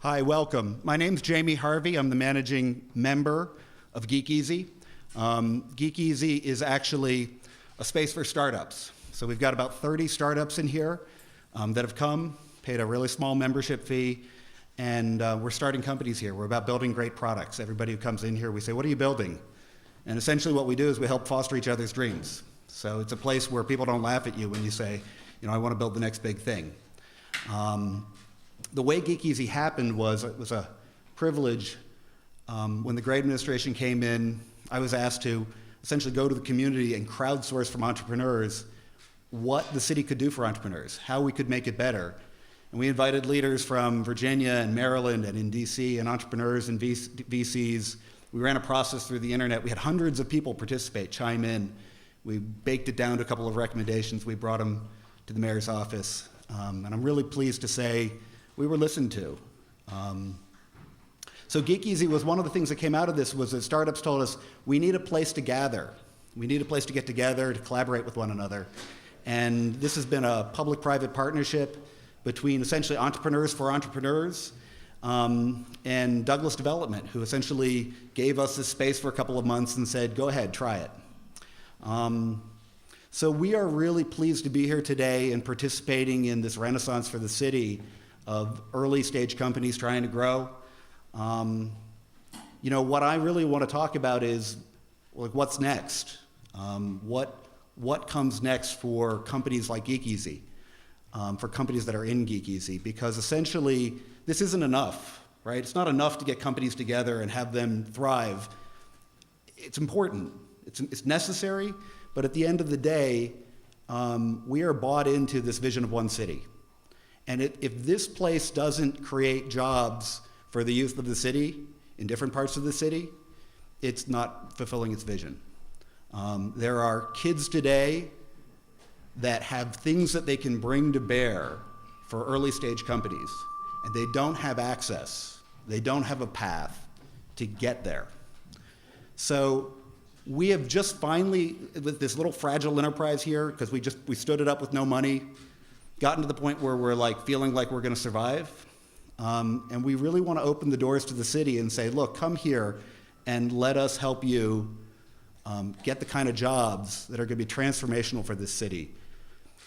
Hi, welcome. My name's Jamie Harvey. I'm the managing member of GeekEasy. GeekEasy is actually a space for startups. So we've got about 30 startups in here that have come, paid a really small membership fee, and we're starting companies here. We're about building great products. Everybody who comes in here, we say, what are you building? And essentially what we do is we help foster each other's dreams. So it's a place where people don't laugh at you when you say, I want to build the next big thing. The way GeekEasy happened was, it was a privilege. When the Gray administration came in, I was asked to essentially go to the community and crowdsource from entrepreneurs what the city could do for entrepreneurs, how we could make it better. And we invited leaders from Virginia and Maryland and in DC and entrepreneurs and VCs. We ran a process through the internet. We had hundreds of people participate, chime in. We baked it down to a couple of recommendations. We brought them to the mayor's office. And I'm really pleased to say we were listened to. So GeekEasy was one of the things that came out of this was that startups told us, we need a place to gather. We need a place to get together, to collaborate with one another. And this has been a public-private partnership between essentially entrepreneurs for entrepreneurs and Douglas Development, who essentially gave us this space for a couple of months and said, go ahead, try it. So we are really pleased to be here today and participating in this renaissance for the city of early stage companies trying to grow. What I really want to talk about is what's next? What comes next for companies like GeekEasy, for companies that are in GeekEasy? Because essentially, this isn't enough, right? It's not enough to get companies together and have them thrive. It's important, it's necessary, but at the end of the day, we are bought into this vision of one city. And if this place doesn't create jobs for the youth of the city, in different parts of the city, it's not fulfilling its vision. There are kids today that have things that they can bring to bear for early stage companies, and they don't have access. They don't have a path to get there. So we have just finally, with this little fragile enterprise here, because we stood it up with no money, gotten to the point where we're feeling like we're going to survive. And we really want to open the doors to the city and say, look, come here and let us help you get the kind of jobs that are going to be transformational for this city.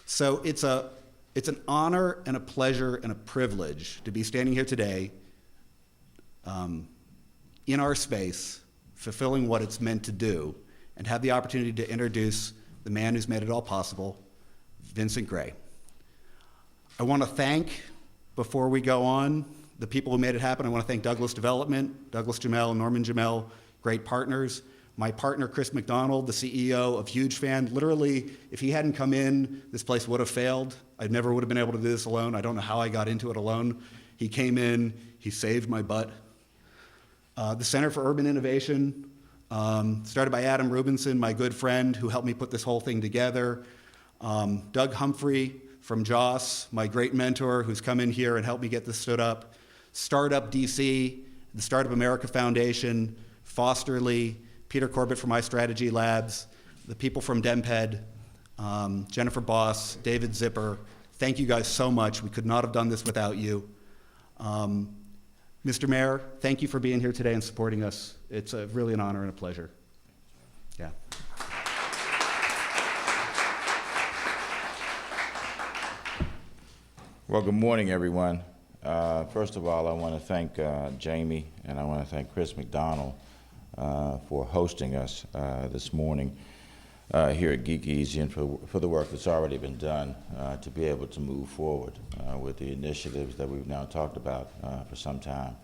So it's an honor and a pleasure and a privilege to be standing here today in our space, fulfilling what it's meant to do, and have the opportunity to introduce the man who's made it all possible, Vincent Gray. I want to thank, before we go on, the people who made it happen. I want to thank Douglas Development, Douglas Jamel, Norman Jamel, great partners. My partner, Chris McDonald, the CEO of Huge Fan. Literally, if he hadn't come in, this place would have failed. I never would have been able to do this alone. I don't know how I got into it alone. He came in, he saved my butt. The Center for Urban Innovation, started by Adam Rubinson, my good friend, who helped me put this whole thing together. Doug Humphrey from JOS, my great mentor, who's come in here and helped me get this stood up. Startup DC, the Startup America Foundation, Fosterly, Peter Corbett from iStrategy Labs, the people from DemPed, Jennifer Boss, David Zipper. Thank you guys so much. We could not have done this without you. Mr. Mayor, thank you for being here today and supporting us. It's really an honor and a pleasure. Yeah. Well, good morning, everyone. First of all, I want to thank Jamie and I want to thank Chris McDonald for hosting us this morning here at GeekEasy and for the work that's already been done to be able to move forward with the initiatives that we've now talked about for some time.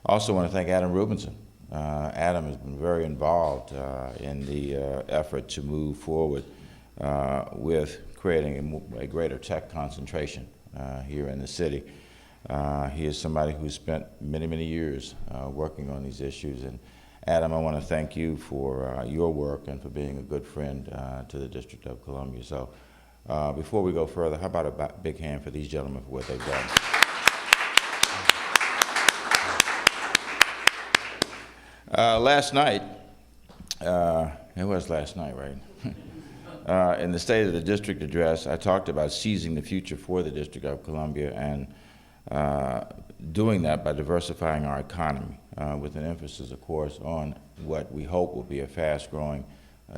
I also want to thank Adam Rubinson. Adam has been very involved in the effort to move forward with creating a greater tech concentration here in the city. He is somebody who spent many, many years working on these issues. And Adam, I want to thank you for your work and for being a good friend to the District of Columbia. So before we go further, how about a big hand for these gentlemen for what they've done? Last night, it was last night, right? In the State of the District address, I talked about seizing the future for the District of Columbia, and doing that by diversifying our economy with an emphasis, of course, on what we hope will be a fast-growing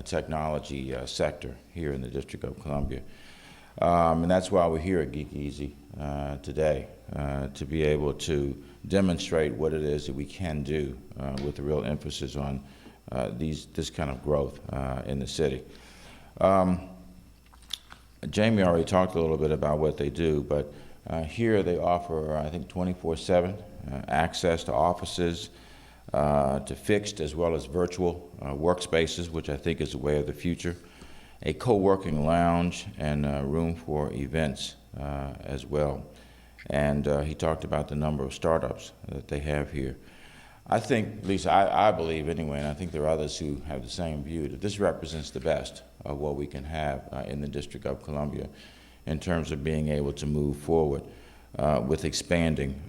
technology sector here in the District of Columbia. And that's why we're here at GeekEasy today, to be able to demonstrate what it is that we can do with a real emphasis on this kind of growth in the city. Jamie already talked a little bit about what they do, but here they offer, I think, 24/7 access to offices, to fixed as well as virtual workspaces, which I think is the way of the future, a co-working lounge, and room for events as well. And he talked about the number of startups that they have here. I think, at least I believe anyway, and I think there are others who have the same view, that this represents the best of what we can have in the District of Columbia in terms of being able to move forward with expanding,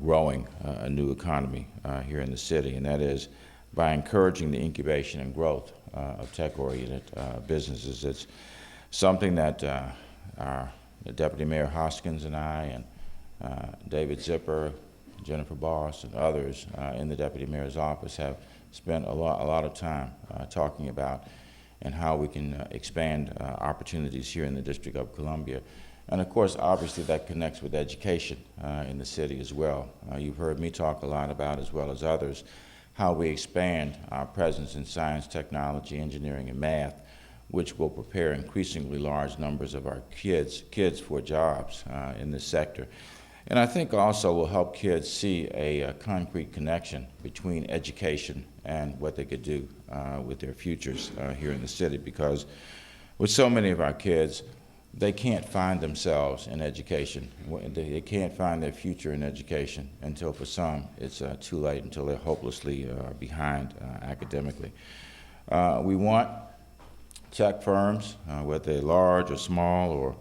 growing a new economy here in the city, and that is by encouraging the incubation and growth of tech-oriented businesses. It's something that our Deputy Mayor Hoskins and I and David Zipper, Jennifer Boss, and others in the Deputy Mayor's office have spent a lot of time talking about, and how we can expand opportunities here in the District of Columbia. And of course, obviously that connects with education in the city as well. You've heard me talk a lot about, as well as others, how we expand our presence in science, technology, engineering, and math, which will prepare increasingly large numbers of our kids for jobs in this sector. And I think also will help kids see a concrete connection between education and what they could do with their futures here in the city, because with so many of our kids, they can't find themselves in education. They can't find their future in education until, for some, it's too late, until they're hopelessly behind academically. We want tech firms, whether they're large or small or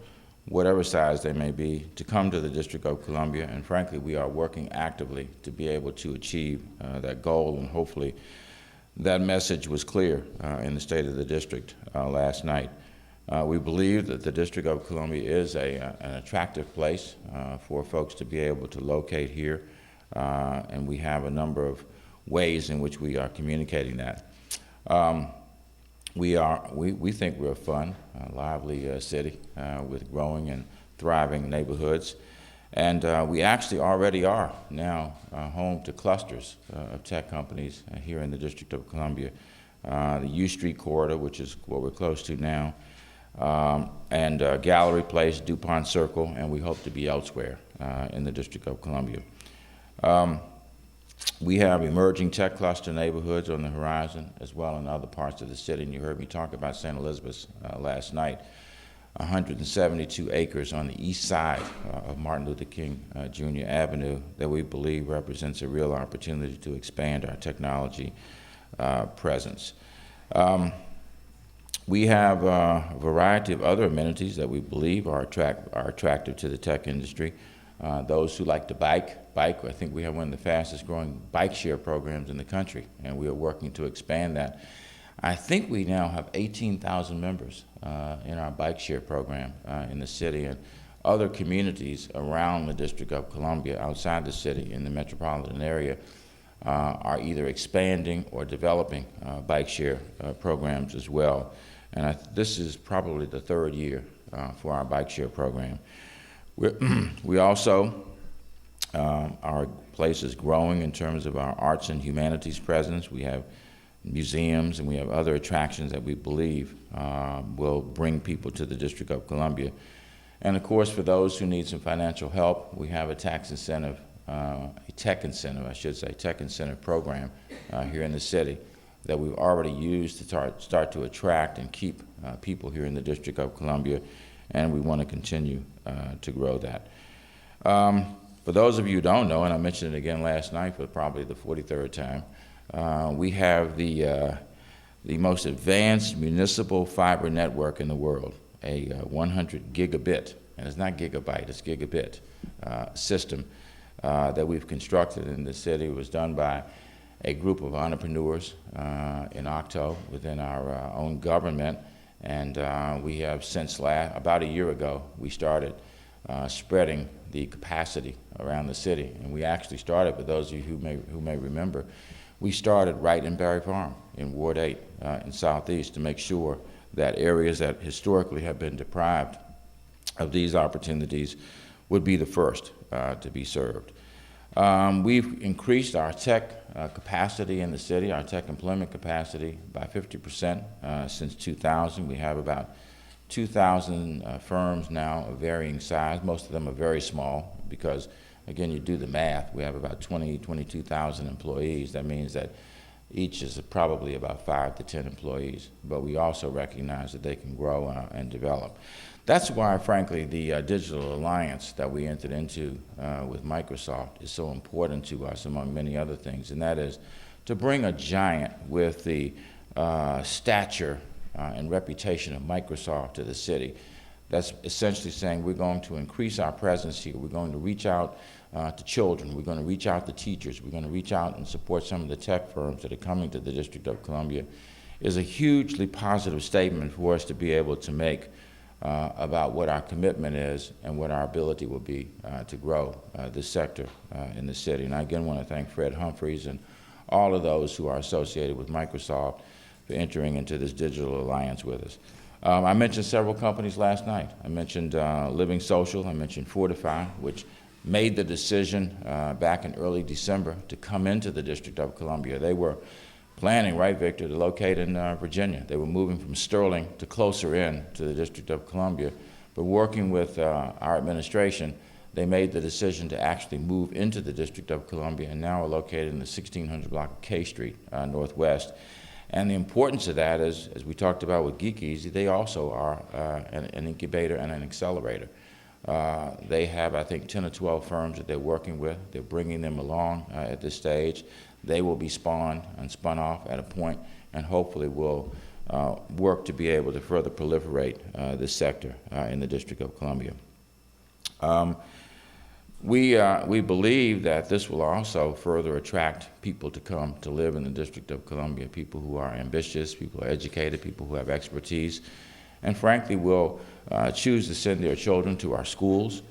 whatever size they may be, to come to the District of Columbia, and frankly, we are working actively to be able to achieve that goal, and hopefully that message was clear in the State of the District last night. We believe that the District of Columbia is an attractive place for folks to be able to locate here, and we have a number of ways in which we are communicating that. We think we're a fun, lively city with growing and thriving neighborhoods. And we actually already are now home to clusters of tech companies here in the District of Columbia. The U Street corridor, which is what we're close to now, and Gallery Place, DuPont Circle, and we hope to be elsewhere in the District of Columbia. We have emerging tech cluster neighborhoods on the horizon, as well in other parts of the city, and you heard me talk about St. Elizabeth last night. 172 acres on the east side of Martin Luther King Jr. Avenue that we believe represents a real opportunity to expand our technology presence. We have a variety of other amenities that we believe are attractive to the tech industry. Those who like to bike. I think we have one of the fastest growing bike share programs in the country, and we are working to expand that. I think we now have 18,000 members in our bike share program in the city, and other communities around the District of Columbia, outside the city, in the metropolitan area, are either expanding or developing bike share programs as well. And this is probably the third year for our bike share program. We also, our place is growing in terms of our arts and humanities presence. We have museums and we have other attractions that we believe will bring people to the District of Columbia. And of course, for those who need some financial help, we have a tech incentive program here in the city that we've already used to start to attract and keep people here in the District of Columbia, and we want to continue to grow that. For those of you who don't know, and I mentioned it again last night for probably the 43rd time, we have the most advanced municipal fiber network in the world, a 100 gigabit, and it's not gigabyte, it's gigabit system that we've constructed in the city. It was done by a group of entrepreneurs in Octo within our own government, and we have since about a year ago, we started spreading the capacity around the city. And we actually started, for those of you who may remember, we started right in Barry Farm in Ward 8 in Southeast to make sure that areas that historically have been deprived of these opportunities would be the first to be served. We've increased our tech capacity in the city, our tech employment capacity, by 50% since 2000. We have about 2,000 firms now of varying size. Most of them are very small because, again, you do the math. We have about 22,000 employees. That means that each is probably about 5 to 10 employees. But we also recognize that they can grow and develop. That's why, frankly, the digital alliance that we entered into with Microsoft is so important to us, among many other things, and that is to bring a giant with the stature and reputation of Microsoft to the city. That's essentially saying we're going to increase our presence here. We're going to reach out to children. We're going to reach out to teachers. We're going to reach out and support some of the tech firms that are coming to the District of Columbia. Is a hugely positive statement for us to be able to make about what our commitment is and what our ability will be to grow this sector in the city. And I again want to thank Fred Humphreys and all of those who are associated with Microsoft for entering into this digital alliance with us. I mentioned several companies last night. I mentioned Living Social. I mentioned Fortify, which made the decision back in early December to come into the District of Columbia. They were planning, right, Victor, to locate in Virginia. They were moving from Sterling to closer in to the District of Columbia. But working with our administration, they made the decision to actually move into the District of Columbia and now are located in the 1600 block of K Street Northwest. And the importance of that is, as we talked about with GeekEasy, they also are an incubator and an accelerator. They have, I think, 10 or 12 firms that they're working with. They're bringing them along at this stage. They will be spawned and spun off at a point, and hopefully will work to be able to further proliferate this sector in the District of Columbia. We believe that this will also further attract people to come to live in the District of Columbia, people who are ambitious, people who are educated, people who have expertise, and frankly will choose to send their children to our schools.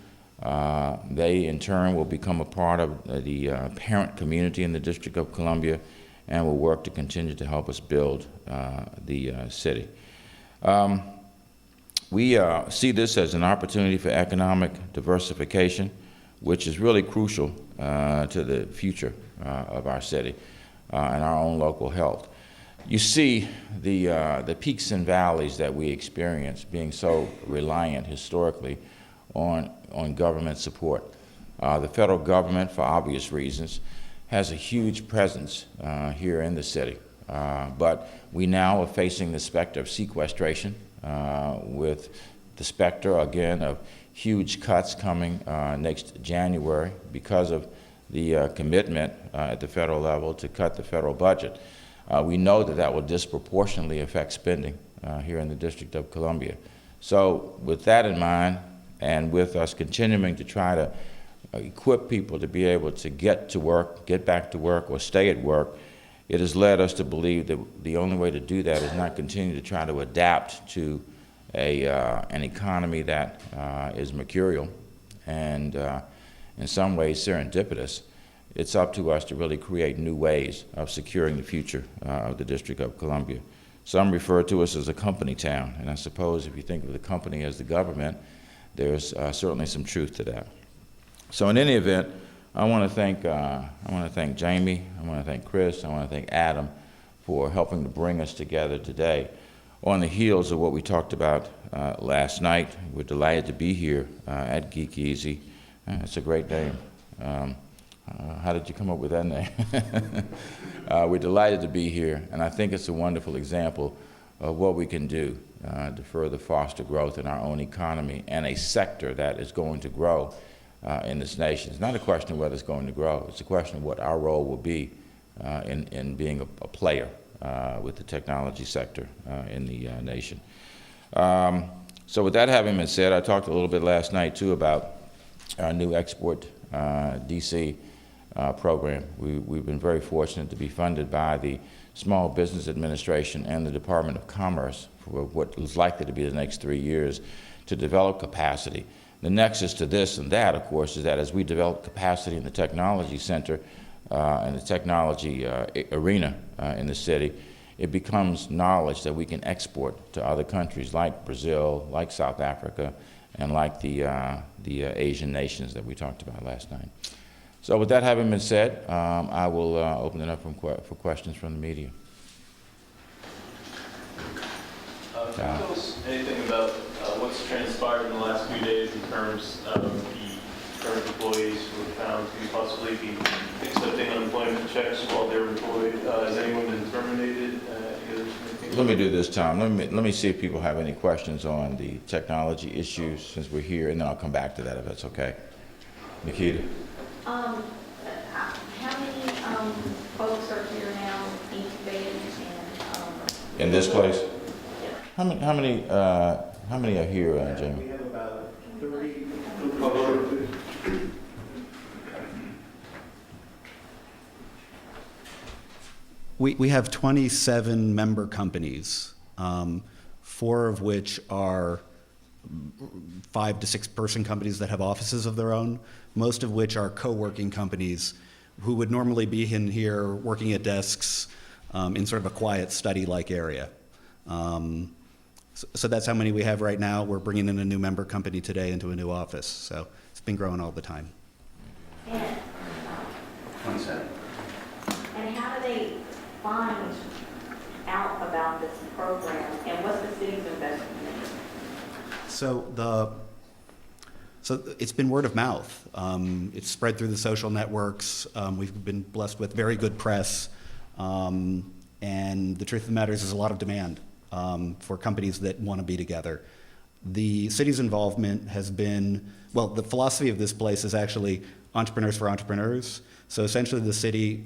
They, in turn, will become a part of the parent community in the District of Columbia and will work to continue to help us build the city. We see this as an opportunity for economic diversification, which is really crucial to the future of our city and our own local health. You see the peaks and valleys that we experience being so reliant historically on government support. The federal government, for obvious reasons, has a huge presence here in the city. But we now are facing the specter of sequestration with the specter, again, of huge cuts coming next January because of the commitment at the federal level to cut the federal budget. We know that that will disproportionately affect spending here in the District of Columbia. So with that in mind, and with us continuing to try to equip people to be able to get to work, get back to work, or stay at work, it has led us to believe that the only way to do that is not continue to try to adapt to an economy that is mercurial and in some ways serendipitous. It's up to us to really create new ways of securing the future of the District of Columbia. Some refer to us as a company town, and I suppose if you think of the company as the government, there's certainly some truth to that. So in any event, I want to thank Jamie, I want to thank Chris, I want to thank Adam for helping to bring us together today. On the heels of what we talked about last night, we're delighted to be here at GeekEasy. It's a great name. How did you come up with that name? We're delighted to be here, and I think it's a wonderful example of what we can do to further foster growth in our own economy and a sector that is going to grow in this nation. It's not a question of whether it's going to grow. It's a question of what our role will be in being a player with the technology sector in the nation. So with that having been said, I talked a little bit last night, too, about our new Export DC program. We've been very fortunate to be funded by the Small Business Administration and the Department of Commerce for what is likely to be the next 3 years to develop capacity The nexus to this and that, of course, is that as we develop capacity in the technology center and the technology arena in the city, it becomes knowledge that we can export to other countries like Brazil, like South Africa, and like the Asian nations that we talked about last night. So with that having been said, I will open it up for questions from the media. Can you tell us anything about what's transpired in the last few days in terms of the current employees who are found to possibly be accepting unemployment checks while they're employed? Has anyone been terminated? Let me do this, Tom. Let me see if people have any questions on the technology issues since we're here, and then I'll come back to that if that's okay. Nikita? How many folks are here now incubated and In this place? Yeah. How many are here, Jamie? We have about 30. We have 27 member companies, 4 of which are 5 to 6 person companies that have offices of their own, most of which are co-working companies who would normally be in here working at desks in sort of a quiet study-like area. So that's how many we have right now. We're bringing in a new member company today into a new office, so it's been growing all the time. and, 27. and how do they find out about this program, and what's the city's investment in it? So it's been word of mouth. It's spread through the social networks. We've been blessed with very good press. And the truth of the matter is there's a lot of demand for companies that want to be together. The city's involvement has been, well, the philosophy of this place is actually entrepreneurs for entrepreneurs. So essentially the city,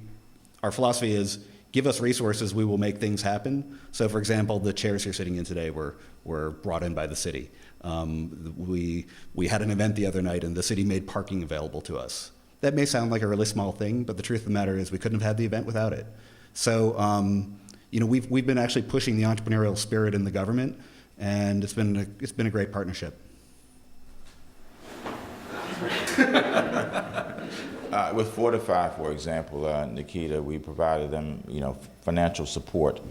our philosophy is give us resources, we will make things happen. So for example, the chairs you're sitting in today were brought in by the city. We had an event the other night and the city made parking available to us. That may sound like a really small thing, but the truth of the matter is we couldn't have had the event without it. So, we've been actually pushing the entrepreneurial spirit in the government, and it's been a great partnership. With Fortify, for example, Nikita, we provided them, financial support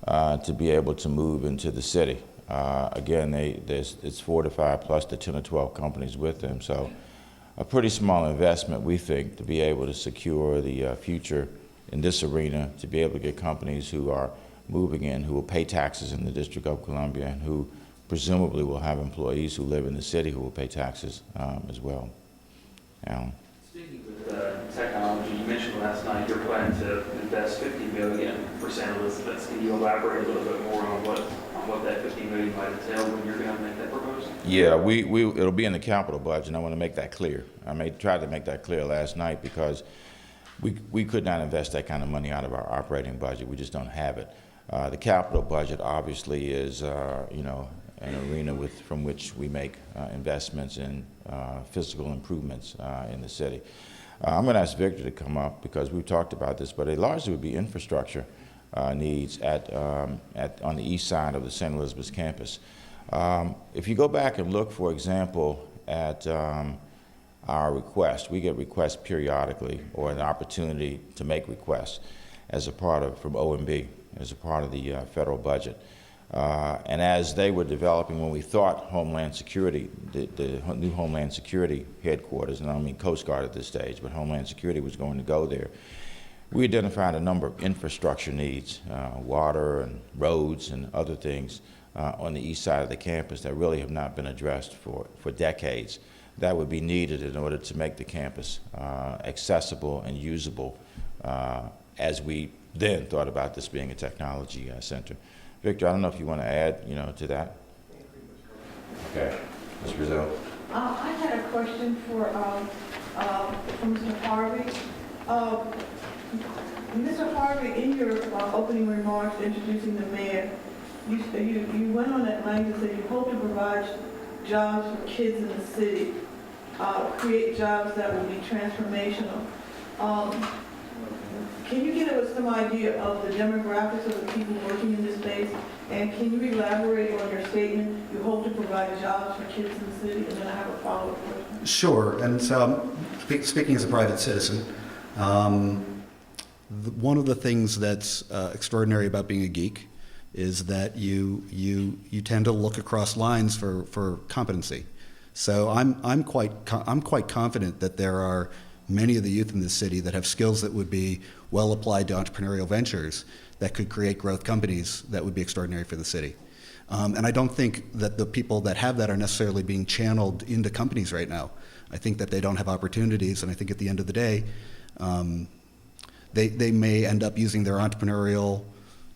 to be able to move into the city. Again, it's Fortify plus the 10 or 12 companies with them, so a pretty small investment, we think, to be able to secure the future in this arena, to be able to get companies who are moving in, who will pay taxes in the District of Columbia, and who presumably will have employees who live in the city who will pay taxes as well. Alan? Speaking with technology, you mentioned last night your plan to invest $50 million for St. Elizabeth's. Can you elaborate a little bit more on what that $50 million might entail when you're going to make that proposal? Yeah, it'll be in the capital budget, and I want to make that clear. I tried to make that clear last night because we could not invest that kind of money out of our operating budget. We just don't have it. The capital budget obviously is, an arena from which we make investments in physical improvements in the city. I'm going to ask Victor to come up because we've talked about this, but it largely would be infrastructure needs on the east side of the St. Elizabeth's campus. If you go back and look, for example, at our request, we get requests periodically, or an opportunity to make requests from OMB, as a part of the federal budget. And as they were developing, when we thought Homeland Security, the new Homeland Security headquarters, and I don't mean Coast Guard at this stage, but Homeland Security was going to go there, we identified a number of infrastructure needs, water and roads and other things on the east side of the campus that really have not been addressed for decades. That would be needed in order to make the campus accessible and usable as we then thought about this being a technology center. Victor, I don't know if you want to add, to that. Okay, Ms. Brazil. I had a question for Mr. Harvey. Mr. Harvey, in your opening remarks introducing the mayor, you went on that line to say you hope to provide jobs for kids in the city, create jobs that will be transformational. can you give us some idea of the demographics of the people working in this space? And can you elaborate on your statement, you hope to provide jobs for kids in the city? And then I have a follow-up question. Sure, and so speaking as a private citizen, one of the things that's extraordinary about being a geek is that you tend to look across lines for competency. So I'm quite confident that there are many of the youth in this city that have skills that would be well applied to entrepreneurial ventures that could create growth companies that would be extraordinary for the city. And I don't think that the people that have that are necessarily being channeled into companies right now. I think that they don't have opportunities, and I think at the end of the day, they may end up using their entrepreneurial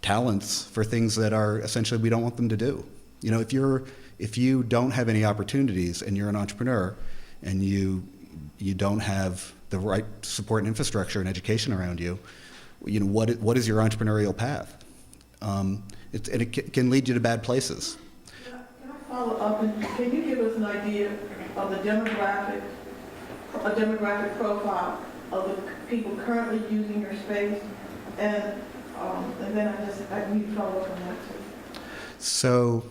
talents for things that are essentially we don't want them to do. You know, if you don't have any opportunities and you're an entrepreneur and you don't have the right support and infrastructure and education around you, you know, what is your entrepreneurial path? It can lead you to bad places. Can I follow up, and can you give us an idea of the demographic profile of the people currently using your space? And then I need to follow up on that too. So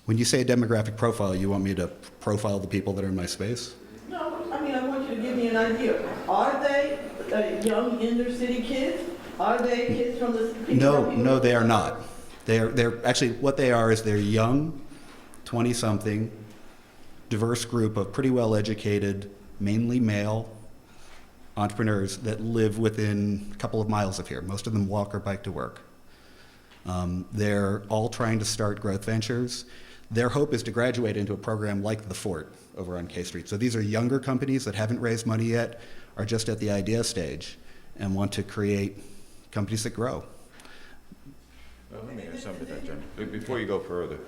when you say a demographic profile, you want me to profile the people that are in my space? No, I mean, I want you to give me an idea. Are they young inner city kids? Are they kids from the people? No, they are not. They're actually, what they are is they're young, 20-something, diverse group of pretty well-educated, mainly male entrepreneurs that live within a couple of miles of here. Most of them walk or bike to work. They're all trying to start growth ventures. Their hope is to graduate into a program like the Fort over on K Street. So these are younger companies that haven't raised money yet, are just at the idea stage, and want to create companies that grow. Well, let me add something to that, Jim. Before you go further,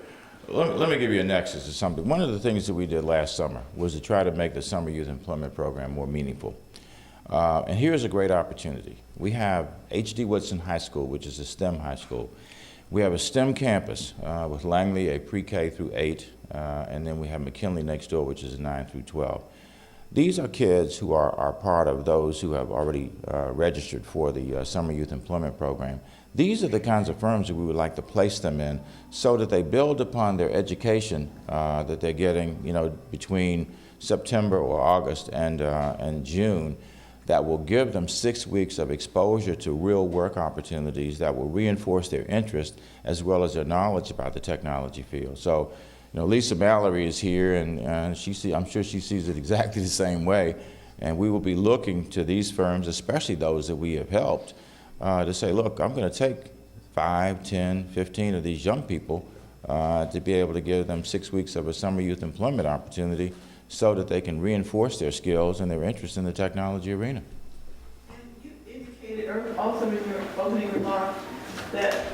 let me give you a nexus to something. One of the things that we did last summer was to try to make the Summer Youth Employment Program more meaningful. And here's a great opportunity. We have H.D. Woodson High School, which is a STEM high school. We have a STEM campus with Langley, a pre-K through 8, and then we have McKinley next door, which is a 9 through 12. These are kids who are part of those who have already registered for the Summer Youth Employment Program. These are the kinds of firms that we would like to place them in so that they build upon their education that they're getting, you know, between September or August and June, that will give them 6 weeks of exposure to real work opportunities that will reinforce their interest as well as their knowledge about the technology field. So, you know, Lisa Mallory is here, and I'm sure she sees it exactly the same way. And we will be looking to these firms, especially those that we have helped, to say, look, I'm going to take 5, 10, 15 of these young people to be able to give them 6 weeks of a summer youth employment opportunity so that they can reinforce their skills and their interest in the technology arena. And you indicated also in your opening remarks that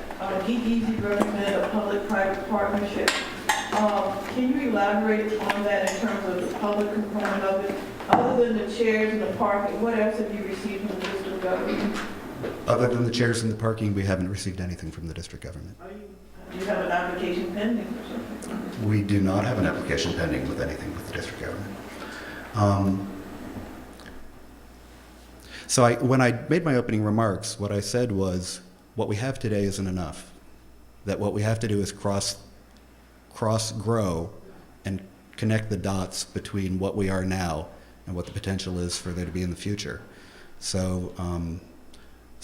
GeekEasy recommended a public-private partnership. Can you elaborate on that in terms of the public component of it? Other than the chairs and the parking, what else have you received from the district government? Other than the chairs and the parking, we haven't received anything from the district government. Do you have an application pending or something? We do not have an application pending with anything with the district government. So when I made my opening remarks, what I said was, what we have today isn't enough. That what we have to do is grow and connect the dots between what we are now and what the potential is for there to be in the future. So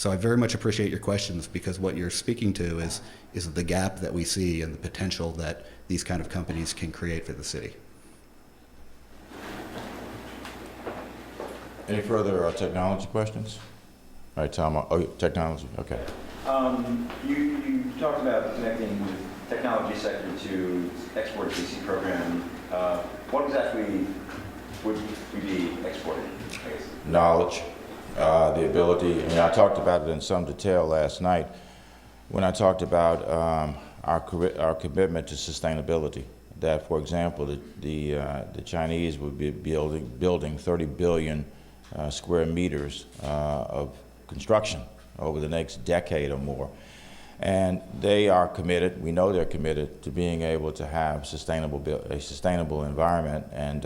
I very much appreciate your questions, because what you're speaking to is the gap that we see and the potential that these kind of companies can create for the city. Any further technology questions? All right, Tom. Oh, technology. Okay. You talked about connecting the technology sector to export GC program. What exactly would we be exporting, I guess? Knowledge, the ability, and I talked about it in some detail last night when I talked about our commitment to sustainability. That, for example, the Chinese would be building 30 billion square meters of construction over the next decade or more. And they are committed, we know they're committed to being able to have a sustainable environment and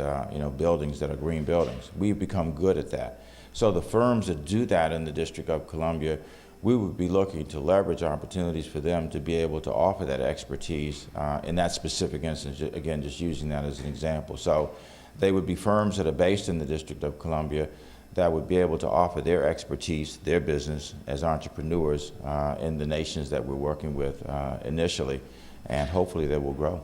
buildings that are green buildings. We've become good at that. So the firms that do that in the District of Columbia, we would be looking to leverage opportunities for them to be able to offer that expertise in that specific instance, again, just using that as an example. So they would be firms that are based in the District of Columbia that would be able to offer their expertise, their business as entrepreneurs in the nations that we're working with initially, and hopefully they will grow.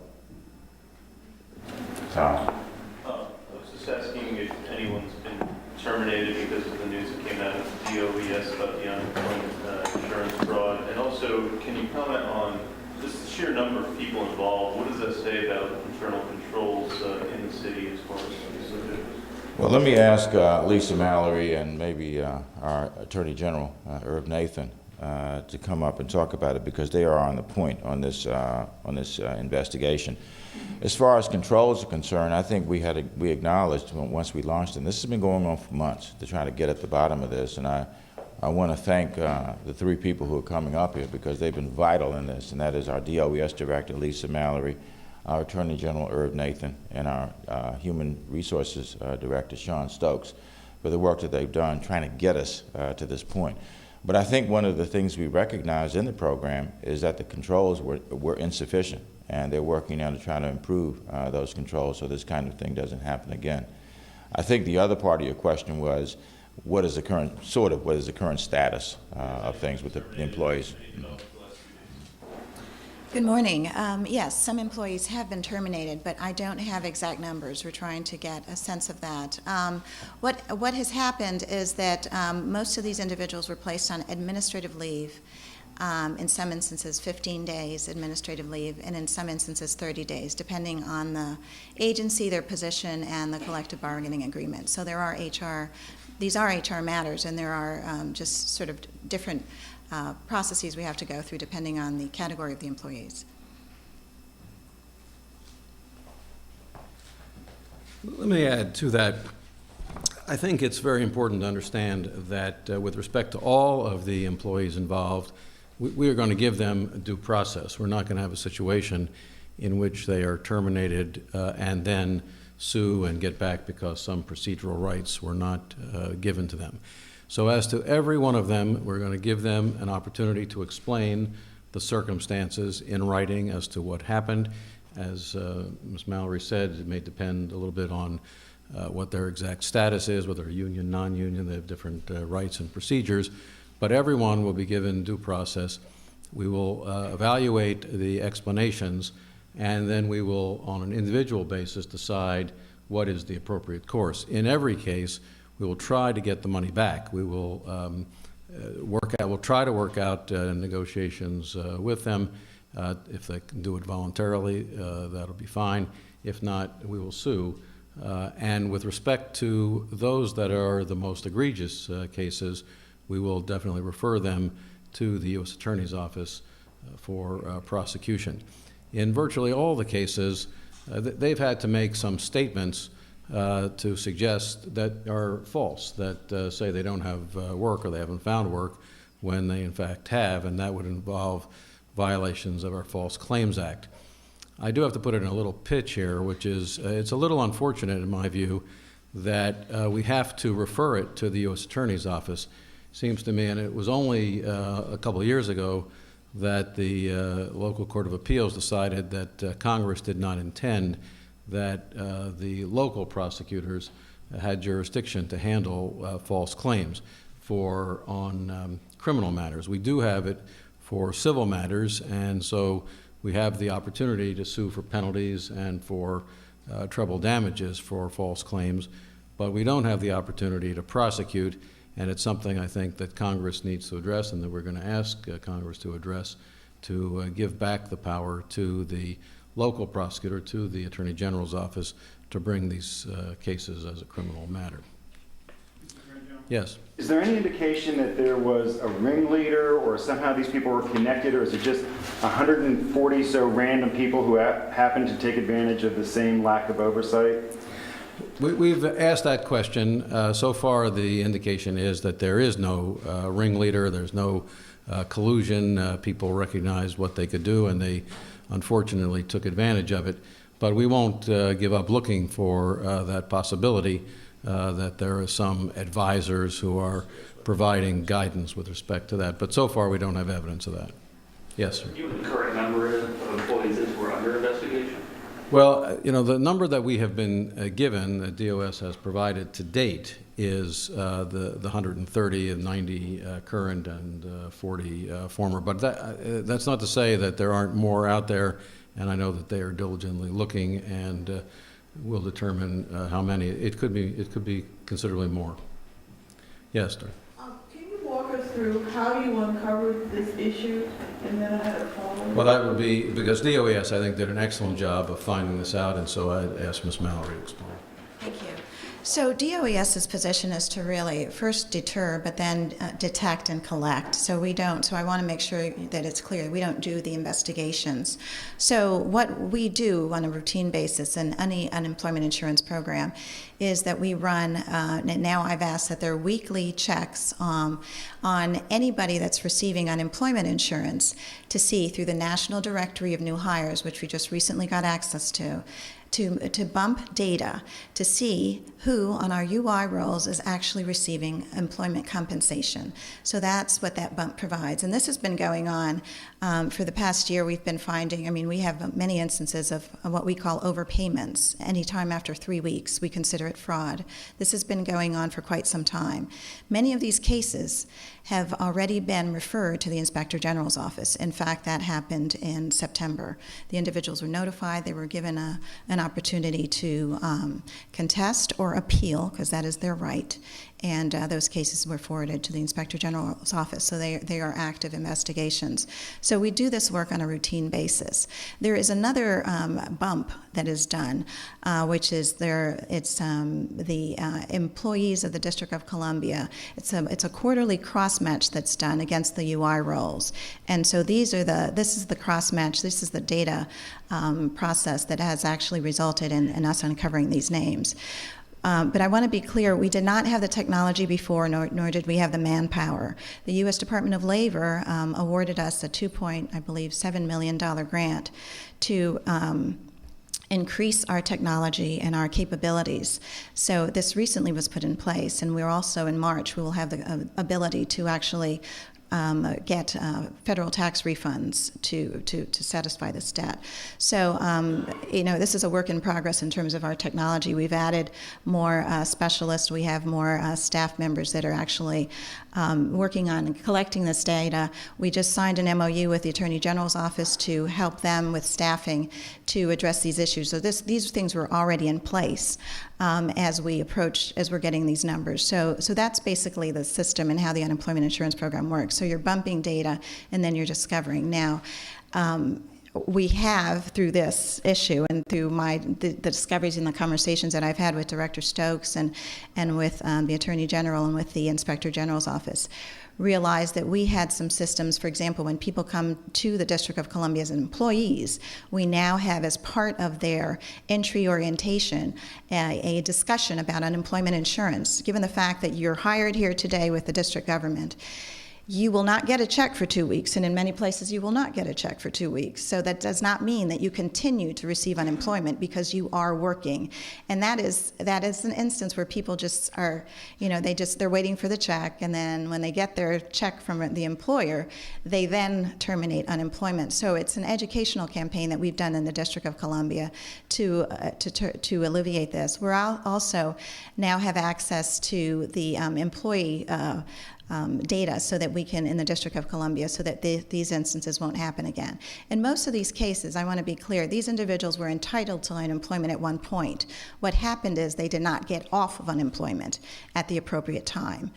So, I was just asking if anyone's been terminated because of the news that came out of DOES about the unemployment insurance fraud, and also can you comment on just the sheer number of people involved? What does that say about internal controls in the city as far as these individuals? well, let me ask Lisa Mallory and maybe our Attorney General, Irv Nathan, to come up and talk about it, because they are on the point on this investigation. As far as controls are concerned, I think we acknowledged once we launched them, this has been going on for months to try to get at the bottom of this, and I want to thank the three people who are coming up here, because they've been vital in this, and that is our DOES Director, Lisa Mallory, our Attorney General, Irv Nathan, and our Human Resources Director, Sean Stokes, for the work that they've done trying to get us to this point. But I think one of the things we recognized in the program is that the controls were insufficient, and they're working now to try to improve those controls so this kind of thing doesn't happen again. I think the other part of your question was, what is the current status of things with the employees? Good morning. Yes, some employees have been terminated, but I don't have exact numbers. We're trying to get a sense of that. What has happened is that most of these individuals were placed on administrative leave, in some instances 15 days administrative leave, and in some instances 30 days, depending on the agency, their position, and the collective bargaining agreement. So there are these are HR matters, and there are just sort of different processes we have to go through depending on the category of the employees. Let me add to that. I think it's very important to understand that with respect to all of the employees involved, we are going to give them due process. We're not going to have a situation in which they are terminated and then sue and get back because some procedural rights were not given to them. So as to every one of them, we're going to give them an opportunity to explain the circumstances in writing as to what happened. As Ms. Mallory said, it may depend a little bit on what their exact status is, whether union, non-union, they have different rights and procedures, but everyone will be given due process. We will evaluate the explanations, and then we will, on an individual basis, decide what is the appropriate course. In every case, we will try to get the money back. We will we'll try to work out negotiations with them. If they can do it voluntarily, that'll be fine. If not, we will sue. And with respect to those that are the most egregious cases, we will definitely refer them to the U.S. Attorney's Office for prosecution. In virtually all the cases, they've had to make some statements to suggest that are false, that say they don't have work or they haven't found work when they in fact have, and that would involve violations of our False Claims Act. I do have to put it in a little pitch here, which is it's a little unfortunate in my view that we have to refer it to the U.S. Attorney's Office. Seems to me, and it was only a couple of years ago that the local Court of Appeals decided that Congress did not intend that the local prosecutors had jurisdiction to handle false claims on criminal matters. We do have it for civil matters, and so we have the opportunity to sue for penalties and for treble damages for false claims, but we don't have the opportunity to prosecute, and it's something I think that Congress needs to address and that we're going to ask Congress to address, to give back the power to the local prosecutor, to the Attorney General's office, to bring these cases as a criminal matter. Yes. Is there any indication that there was a ringleader or somehow these people were connected, or is it just 140 so random people who happened to take advantage of the same lack of oversight? We've asked that question. So far, the indication is that there is no ringleader, there's no collusion. People recognized what they could do, and they unfortunately took advantage of it. But we won't give up looking for that possibility. that there are some advisors who are providing guidance with respect to that. But so far, we don't have evidence of that. Yes, sir. Do you have the correct number of employees that were under investigation? Well, the number that we have been given, that DOS has provided to date, is the 130 and 90 current and 40 former. But that's not to say that there aren't more out there, and I know that they are diligently looking and will determine how many. It could be considerably more. Yes, sir. Can you walk us through how you uncovered this issue? And then I had a follow-up. Well, that would be because DOES, I think, did an excellent job of finding this out, and so I'd ask Ms. Mallory to explain. Thank you. So DOES's position is to really first deter, but then detect and collect. So I want to make sure that it's clear, we don't do the investigations. So what we do on a routine basis in any unemployment insurance program is that we run, and now I've asked that there are weekly checks on anybody that's receiving unemployment insurance to see through the National Directory of New Hires, which we just recently got access to bump data to see who on our UI rolls is actually receiving employment compensation. So that's what that bump provides. And this has been going on for the past year. We've been finding, we have many instances of what we call overpayments. Anytime after 3 weeks, we consider it fraud. This has been going on for quite some time. Many of these cases have already been referred to the Inspector General's office. In fact, that happened in September. The individuals were notified. They were given an opportunity to contest or appeal, because that is their right, and those cases were forwarded to the Inspector General's office, so they are active investigations. So we do this work on a routine basis. There is another bump that is done, which is the employees of the District of Columbia. It's a quarterly cross-match that's done against the UI rolls. And so this is the cross-match, this is the data process that has actually resulted in us uncovering these names. But I want to be clear, we did not have the technology before, nor did we have the manpower. The U.S. Department of Labor awarded us a $2.7 million grant to increase our technology and our capabilities. So this recently was put in place, and we're also in March, we will have the ability to actually get federal tax refunds to satisfy this debt. So, this is a work in progress in terms of our technology. We've added more specialists. We have more staff members that are actually working on collecting this data. We just signed an MOU with the Attorney General's office to help them with staffing to address these issues. So these things were already in place as we're getting these numbers. So that's basically the system and how the unemployment insurance program works. So you're bumping data and then you're discovering. Now, we have, through this issue and through the discoveries and the conversations that I've had with Director Stokes and with the Attorney General and with the Inspector General's office, realized that we had some systems. For example, when people come to the District of Columbia as employees, we now have, as part of their entry orientation, a discussion about unemployment insurance. Given the fact that you're hired here today with the district government, you will not get a check for 2 weeks, and in many places you will not get a check for 2 weeks. So that does not mean that you continue to receive unemployment because you are working. And that is an instance where people just are, they're waiting for the check, and then when they get their check from the employer, they then terminate unemployment. So it's an educational campaign that we've done in the District of Columbia to alleviate this. We're also now have access to the employee data so that we can, in the District of Columbia, so that these instances won't happen again. In most of these cases, I want to be clear, these individuals were entitled to unemployment at one point. What happened is they did not get off of unemployment at the appropriate time.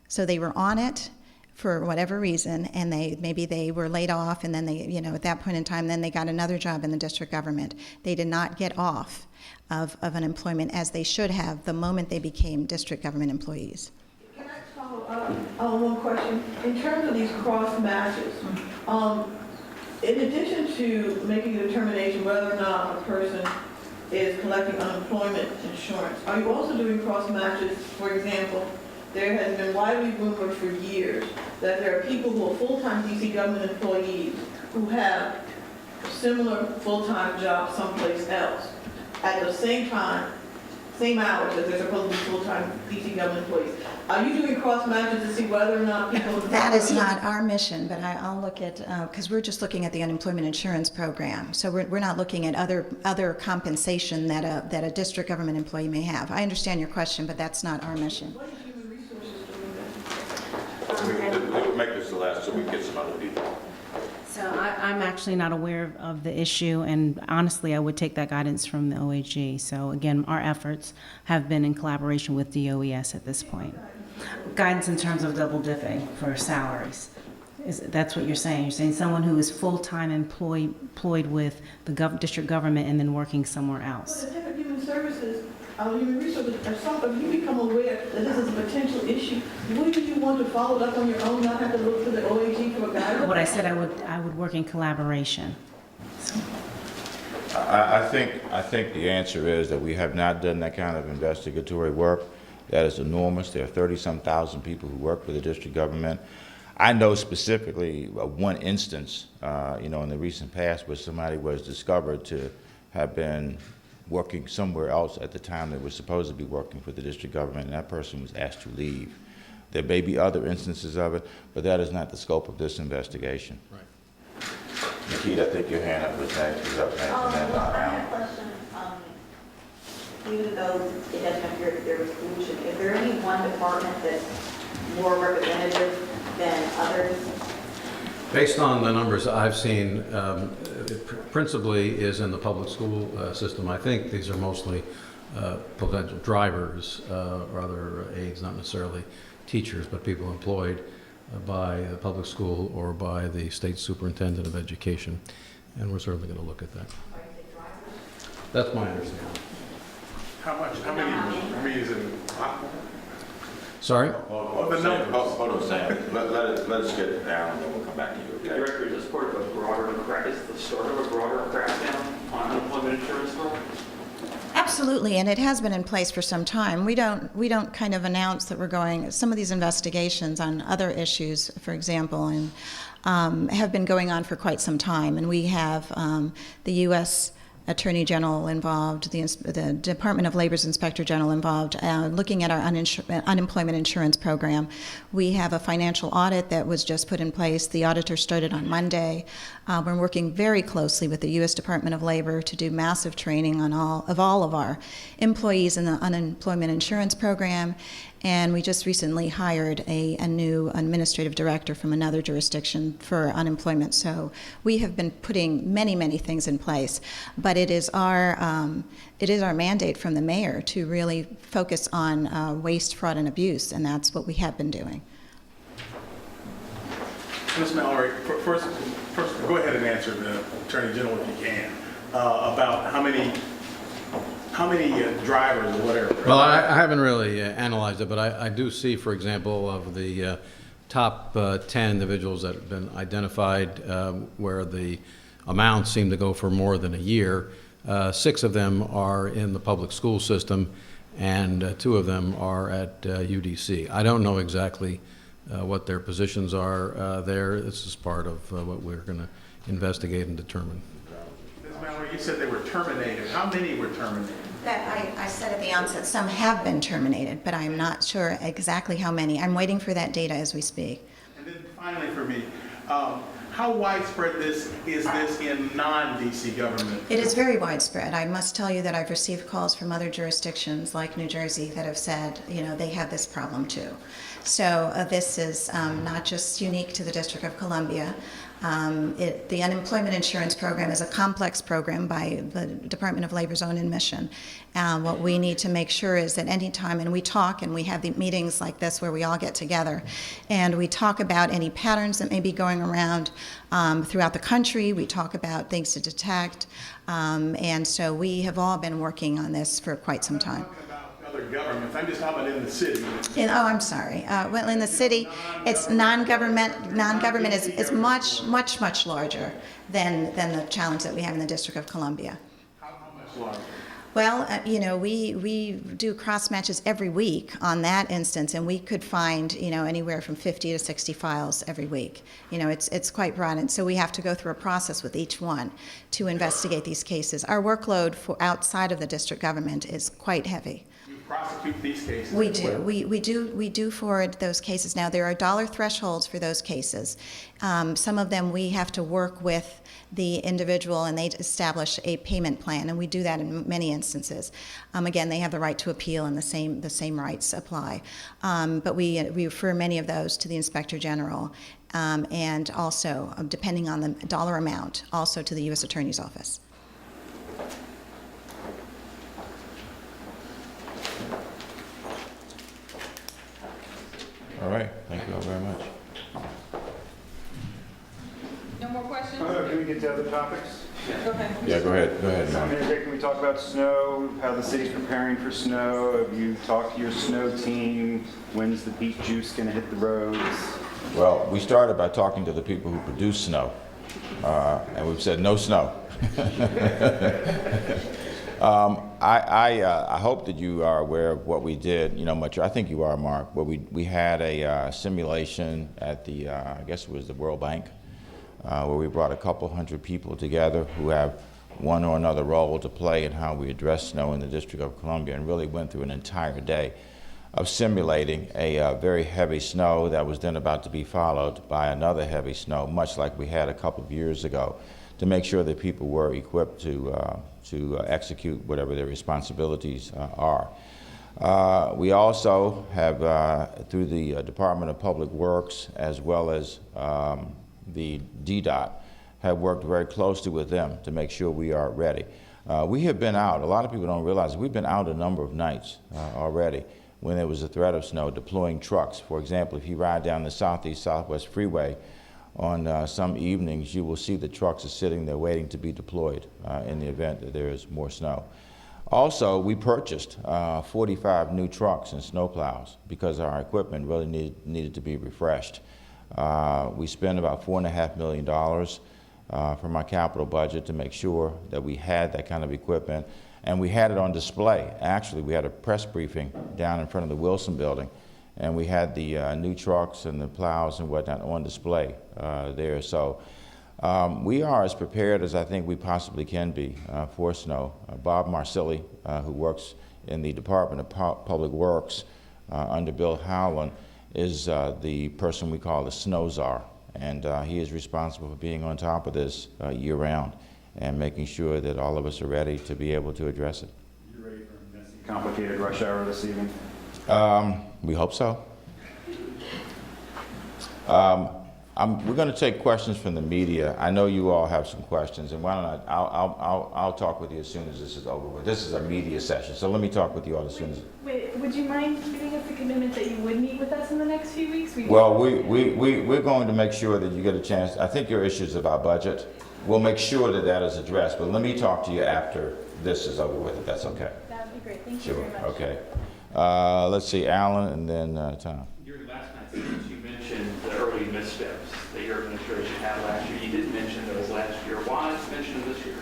So they were on it for whatever reason, and maybe they were laid off, and then they, at that point in time, then they got another job in the district government. They did not get off of unemployment as they should have the moment they became district government employees. Can I follow up on one question? In terms of these cross matches, in addition to making a determination whether or not a person is collecting unemployment insurance, are you also doing cross matches? For example, there has been widely rumored for years that there are people who are full-time DC government employees who have similar full-time jobs someplace else. At the same time, same hours as they're supposed to be full-time DC government employees. Are you doing cross matches to see whether or not people? That is not our mission, but I'll look at, because we're just looking at the unemployment insurance program. So we're not looking at other compensation that a district government employee may have. I understand your question, but that's not our mission. What is human resources doing that? We would make this the last so we can get some other people. So I'm actually not aware of the issue, and honestly, I would take that guidance from the OAG. So again, our efforts have been in collaboration with DOES at this point. Guidance in terms of double dipping for salaries. That's what you're saying? You're saying someone who is full-time employed with the district government and then working somewhere else. Well, the head of human services, human resources, if you become aware that this is a potential issue, wouldn't you want to follow it up on your own, not have to look to the OAG for a guidance? What I said, I would work in collaboration. I think the answer is that we have not done that kind of investigatory work. That is enormous. There are 30-some thousand people who work for the district government. I know specifically one instance, in the recent past where somebody was discovered to have been working somewhere else at the time they were supposed to be working for the district government, and that person was asked to leave. There may be other instances of it, but that is not the scope of this investigation. Right. Nikita, I think your hand up was next. Is up next, and then I have Alan. a question. Even though it doesn't appear that there was pollution, is there any one department that's more representative than others? Based on the numbers I've seen, it principally is in the public school system. I think these are mostly potential drivers, or other aides, not necessarily teachers, but people employed by the public school or by the state superintendent of education. And we're certainly going to look at that. That's my understanding. How many is it? Sorry? Hold on, Sam. Let us get down, and then we'll come back to you, okay? Director, is this part of a broader is the start of a broader crackdown on unemployment insurance fraud? Absolutely, and it has been in place for some time. We don't kind of announce that we're going. Some of these investigations on other issues, for example, and have been going on for quite some time, and we have the U.S. Attorney General involved, the Department of Labor's Inspector General involved, looking at our unemployment insurance program. We have a financial audit that was just put in place. The auditor started on Monday. We're working very closely with the U.S. Department of Labor to do massive training on all of our employees in the unemployment insurance program. And we just recently hired a new administrative director from another jurisdiction for unemployment. So we have been putting many, many things in place. But it is our mandate from the mayor to really focus on waste, fraud, and abuse, and that's what we have been doing. Ms. Mallory, first, go ahead and answer the Attorney General if you can, about how many drivers or whatever. Well, I haven't really analyzed it, but I do see, for example, of the top 10 individuals that have been identified where the amounts seem to go for more than a year. 6 of them are in the public school system, and 2 of them are at UDC. I don't know exactly what their positions are there. This is part of what we're going to investigate and determine. Ms. Mallory, you said they were terminated. How many were terminated? That I said at the onset, some have been terminated, but I'm not sure exactly how many. I'm waiting for that data as we speak. And then finally for me, how widespread is this in non-DC government? It is very widespread. I must tell you that I've received calls from other jurisdictions like New Jersey that have said, they have this problem too. So this is not just unique to the District of Columbia. The unemployment insurance program is a complex program by the Department of Labor's own admission. What we need to make sure is that any time, and we talk and we have the meetings like this where we all get together, and we talk about any patterns that may be going around throughout the country. We talk about things to detect, and so we have all been working on this for quite some time. Other governments. I'm just talking about in the city. I'm sorry. Well, in the city, it's non-government. Non-government is much larger than the challenge that we have in the District of Columbia. How much larger? Well, we do cross matches every week on that instance, and we could find, anywhere from 50 to 60 files every week. It's quite broad, and so we have to go through a process with each one to investigate these cases. Our workload for outside of the district government is quite heavy. You prosecute these cases? We as do. well? We do forward those cases. Now, there are dollar thresholds for those cases. Some of them we have to work with the individual, and they establish a payment plan, and we do that in many instances. Again, they have the right to appeal, and the same rights apply. But we refer many of those to the Inspector General, and also, depending on the dollar amount, also to the U.S. Attorney's Office. All right, thank you all very much. No more questions? Can we get to other topics? Yeah, go ahead, Mark. Can we talk about snow, how the city's preparing for snow? Have you talked to your snow team? When's the beet juice going to hit the roads? Well, we started by talking to the people who produce snow, and we've said no snow. I hope that you are aware of what we did, I think you are, Mark, where we had a simulation at the, I guess it was the World Bank, where we brought a couple hundred people together who have one or another role to play in how we address snow in the District of Columbia, and really went through an entire day of simulating a very heavy snow that was then about to be followed by another heavy snow, much like we had a couple of years ago, to make sure that people were equipped to execute whatever their responsibilities are. We also have, through the Department of Public Works, as well as the DDOT, have worked very closely with them to make sure we are ready. We have been out, a lot of people don't realize, we've been out a number of nights already when there was a threat of snow, deploying trucks. For example, if you ride down the Southeast-Southwest Freeway, on some evenings, you will see the trucks are sitting there waiting to be deployed in the event that there is more snow. Also, we purchased 45 new trucks and snowplows because our equipment really needed to be refreshed. We spent about $4.5 million from our capital budget to make sure that we had that kind of equipment, and we had it on display. Actually, we had a press briefing down in front of the Wilson Building, and we had the new trucks and the plows and whatnot on display there. So we are as prepared as I think we possibly can be for snow. Bob Marsilli, who works in the Department of Public Works under Bill Howland, is the person we call the snow czar, and he is responsible for being on top of this year-round and making sure that all of us are ready to be able to address it. You ready for a messy, complicated rush hour this evening? We hope so. We're going to take questions from the media. I know you all have some questions, and why don't I'll talk with you as soon as this is over with. This is a media session, so let me talk with you all as soon as. Wait, would you mind giving us a commitment that you would meet with us in the next few weeks? Well, we're going to make sure that you get a chance. I think your issue is about budget. We'll make sure that that is addressed, but let me talk to you after this is over with, if that's okay. That would be great. Thank you Sure, very much. okay. Let's see, Alan, and then Tom. Your last night's speech, you mentioned the early missteps that your administration had last year. You didn't mention those last year. Why mention them this year?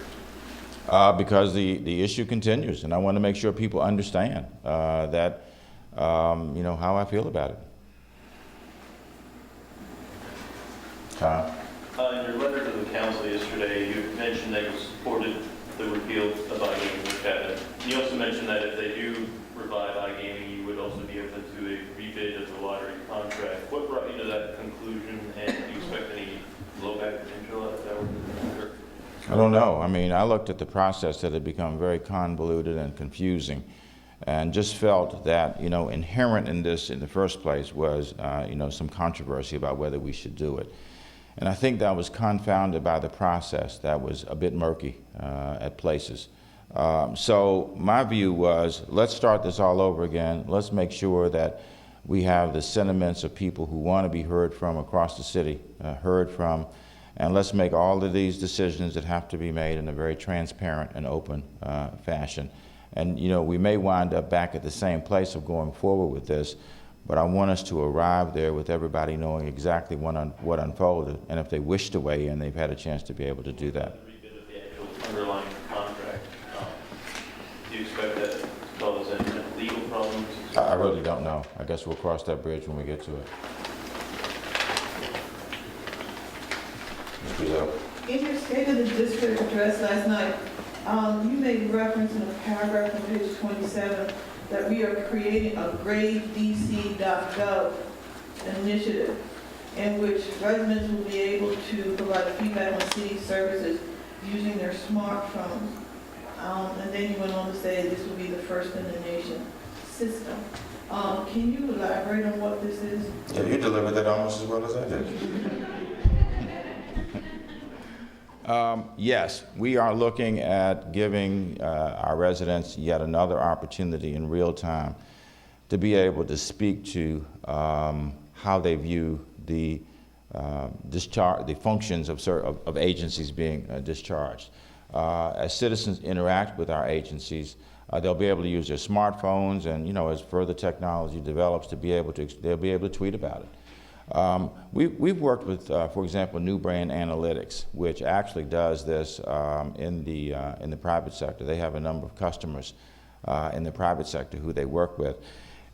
Because the issue continues, and I want to make sure people understand that, how I feel about it. Tom? In your letter to the council yesterday, you mentioned that you supported the repeal of iGaming in the cabinet. You also mentioned that if they do revive iGaming, you would also be open to a rebid of the lottery contract. What brought you to that conclusion, and do you expect any blowback potential if that were to occur? I don't know. I mean, I looked at the process that had become very convoluted and confusing, and just felt that, inherent in this in the first place was, some controversy about whether we should do it. And I think that was confounded by the process that was a bit murky at places. So my view was, let's start this all over again. Let's make sure that we have the sentiments of people who want to be heard from across the city, and let's make all of these decisions that have to be made in a very transparent and open fashion. And, we may wind up back at the same place of going forward with this, but I want us to arrive there with everybody knowing exactly what unfolded, and if they wish to weigh in, they've had a chance to be able to do that. The rebid of the actual underlying contract, do you really don't know. I guess we'll cross that bridge when we get to it. Ms. Brazil. In your State of the District address last night, you made reference in a paragraph on page 27 that we are creating a gradedc.gov initiative in which residents will be able to provide feedback on city services using their smartphones. And then you went on to say this will be the first in the nation system. Can you elaborate on what this is? Yeah, you delivered that almost as well as I did. Yes, we are looking at giving our residents yet another opportunity in real time to be able to speak to how they view the the functions of agencies being discharged. As citizens interact with our agencies, they'll be able to use their smartphones, and as further technology develops, they'll be able to tweet about it. We've worked with, for example, New Brand Analytics, which actually does this in the private sector. They have a number of customers in the private sector who they work with.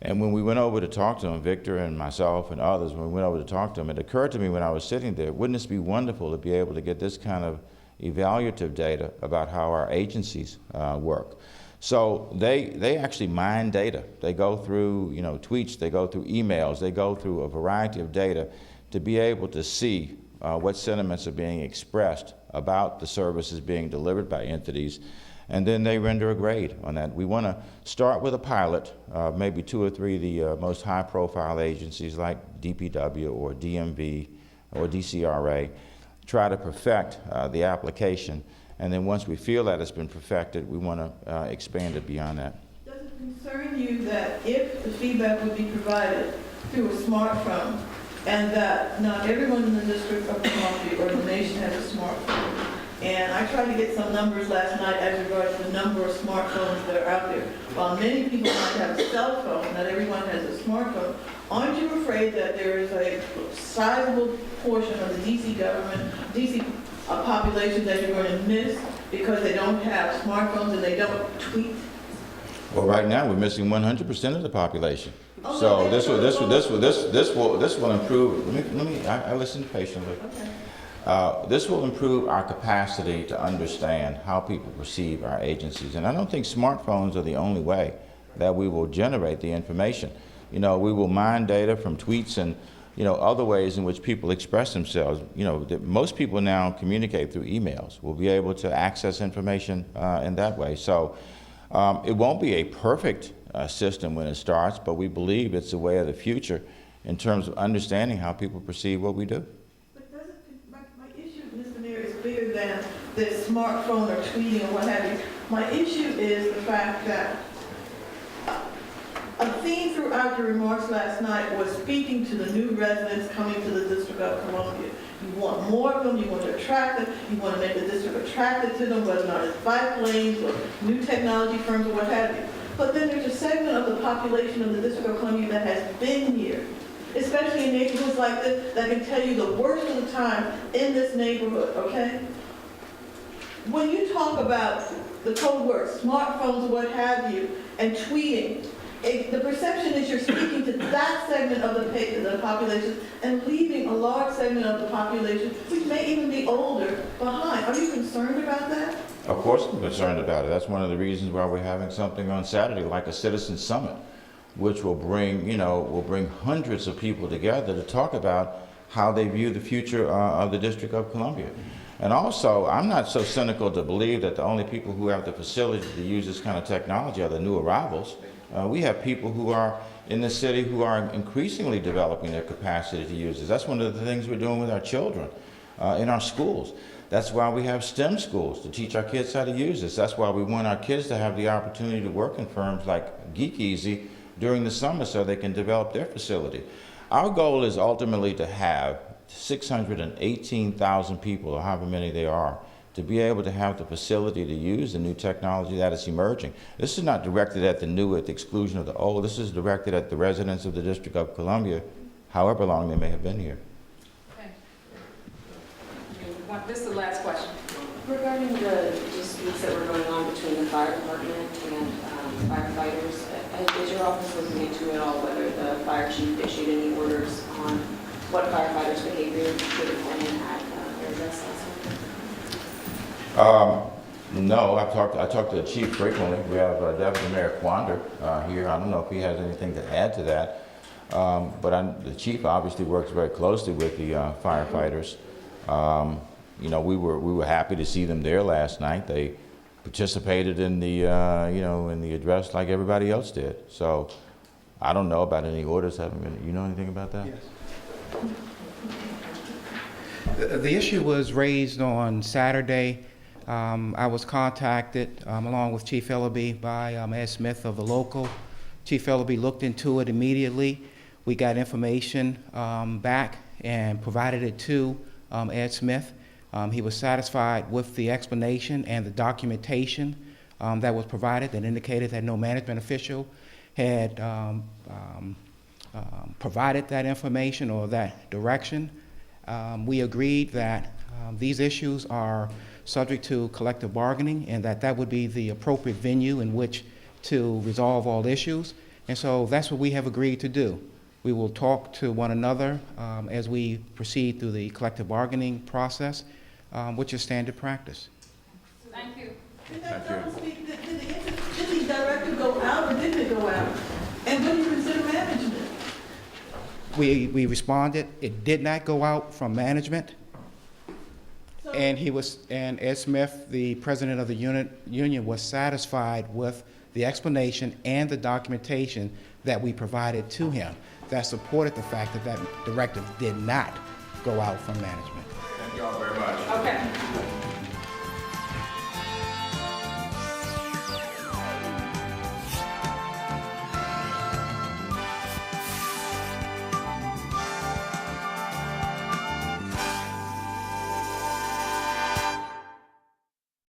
And when we went over to talk to them, Victor and myself and others, when we went over to talk to them, it occurred to me when I was sitting there, wouldn't this be wonderful to be able to get this kind of evaluative data about how our agencies work? So they actually mine data. They go through tweets, they go through emails, they go through a variety of data to be able to see what sentiments are being expressed about the services being delivered by entities, and then they render a grade on that. We want to start with a pilot, maybe 2 or 3 of the most high-profile agencies like DPW or DMV or DCRA, try to perfect the application. And then once we feel that it's been perfected, we want to expand it beyond that. Does it concern you that if the feedback would be provided through a smartphone, and that not everyone in the District of Columbia or the nation has a smartphone? And I tried to get some numbers last night as regards to the number of smartphones that are out there. While many people might have a cell phone, not everyone has a smartphone. Aren't you afraid that there is a sizable portion of the DC government, DC population that you're going to miss because they don't have smartphones and they don't tweet? Well, right now we're missing 100% of the population. Oh, So no, this will improve. I listened patiently. Okay. This will improve our capacity to understand how people perceive our agencies. And I don't think smartphones are the only way that we will generate the information. We will mine data from tweets and other ways in which people express themselves. Most people now communicate through emails. We'll be able to access information in that way. So it won't be a perfect system when it starts, but we believe it's the way of the future in terms of understanding how people perceive what we do. My issue, Mr. Mayor, is bigger than the smartphone or tweeting or what have you. My issue is the fact that a theme throughout your remarks last night was speaking to the new residents coming to the District of Columbia. You want more of them, you want to attract them, you want to make the district attractive to them, whether or not it's bike lanes or new technology firms or what have you. But then there's a segment of the population of the District of Columbia that has been here, especially in neighborhoods like this, that can tell you the worst of the time in this neighborhood, okay? When you talk about the code words, smartphones, what have you, and tweeting, the perception is you're speaking to that segment of the population and leaving a large segment of the population, which may even be older, behind. Are you concerned about that? Of course I'm concerned about it. That's one of the reasons why we're having something on Saturday like a citizen summit, which will bring hundreds of people together to talk about how they view the future of the District of Columbia. And also, I'm not so cynical to believe that the only people who have the facility to use this kind of technology are the new arrivals. We have people who are in the city who are increasingly developing their capacity to use this. That's one of the things we're doing with our children in our schools. That's why we have STEM schools, to teach our kids how to use this. That's why we want our kids to have the opportunity to work in firms like GeekEasy during the summer so they can develop their facility. Our goal is ultimately to have 618,000 people, or however many they are, to be able to have the facility to use the new technology that is emerging. This is not directed at the new at the exclusion of the old. This is directed at the residents of the District of Columbia, however long they may have been here. Okay. This is the last question. Regarding the disputes that were going on between the fire department and firefighters Is your office looking into at all whether the fire chief issued any orders on what firefighters' behavior should have been at their desk last week? No, I talk to the chief frequently. We have Deputy Mayor Quander here. I don't know if he has anything to add to that. But the chief obviously works very closely with the firefighters. You know, we were happy to see them there last night. They participated in the in the address like everybody else did. So I don't know about any orders having been. You know anything about that? Yes. The issue was raised on Saturday. I was contacted along with Chief Ellaby by Ed Smith of the local. Chief Ellaby looked into it immediately. We got information back and provided it to Ed Smith. He was satisfied with the explanation and the documentation that was provided that indicated that no management official had provided that information or that direction. We agreed that these issues are subject to collective bargaining and that would be the appropriate venue in which to resolve all issues. And so that's what we have agreed to do. We will talk to one another as we proceed through the collective bargaining process, which is standard practice. Thank you. Did the director go out or didn't it go out? And what do you consider management? We responded. It did not go out from management. And Ed Smith, the president of the union, was satisfied with the explanation and the documentation that we provided to him that supported the fact that that directive did not go out from management. Thank you all very much. Okay.